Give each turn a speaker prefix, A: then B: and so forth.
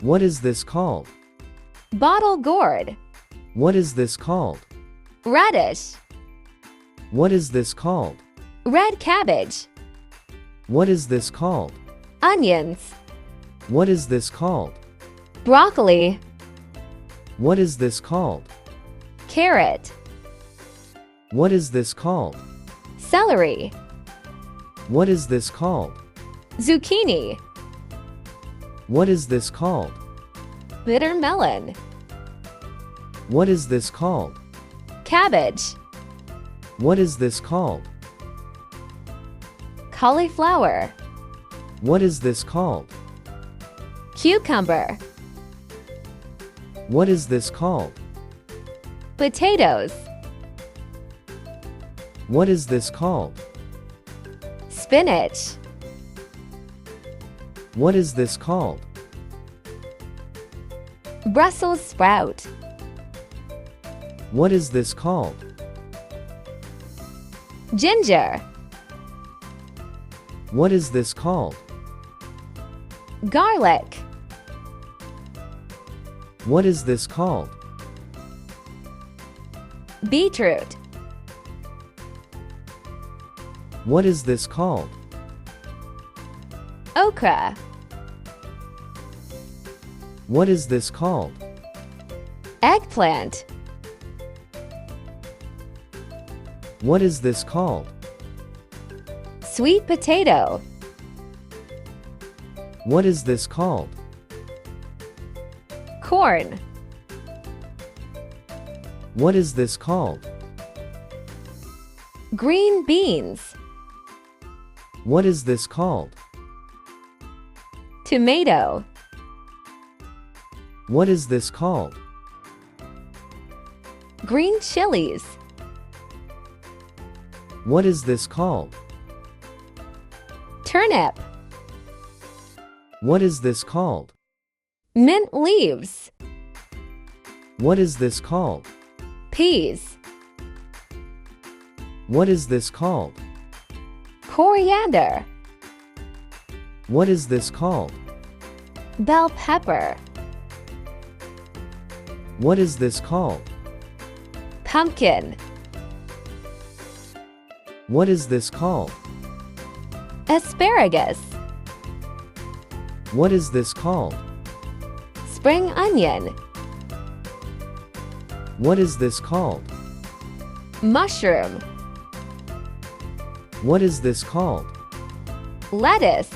A: What is this called?
B: Bottle gourd.
A: What is this called?
B: Radish.
A: What is this called?
B: Red cabbage.
A: What is this called?
B: Onions.
A: What is this called?
B: Broccoli.
A: What is this called?
B: Carrot.
A: What is this called?
B: Celery.
A: What is this called?
B: Zucchini.
A: What is this called?
B: Bitter melon.
A: What is this called?
B: Cabbage.
A: What is this called?
B: Cauliflower.
A: What is this called?
B: Cucumber.
A: What is this called?
B: Potatoes.
A: What is this called?
B: Spinach.
A: What is this called?
B: Brussels sprout.
A: What is this called?
B: Ginger.
A: What is this called?
B: Garlic.
A: What is this called?
B: Beetroot.
A: What is this called?
B: Okra.
A: What is this called?
B: Eggplant.
A: What is this called?
B: Sweet potato.
A: What is this called?
B: Corn.
A: What is this called?
B: Green beans.
A: What is this called?
B: Tomato.
A: What is this called?
B: Green chilies.
A: What is this called?
B: Turnip.
A: What is this called?
B: Mint leaves.
A: What is this called?
B: Peas.
A: What is this called?
B: Coriander.
A: What is this called?
B: Bell pepper.
A: What is this called?
B: Pumpkin.
A: What is this called?
B: Asparagus.
A: What is this called?
B: Spring onion.
A: What is this called?
B: Mushroom.
A: What is this called?
B: Lettuce.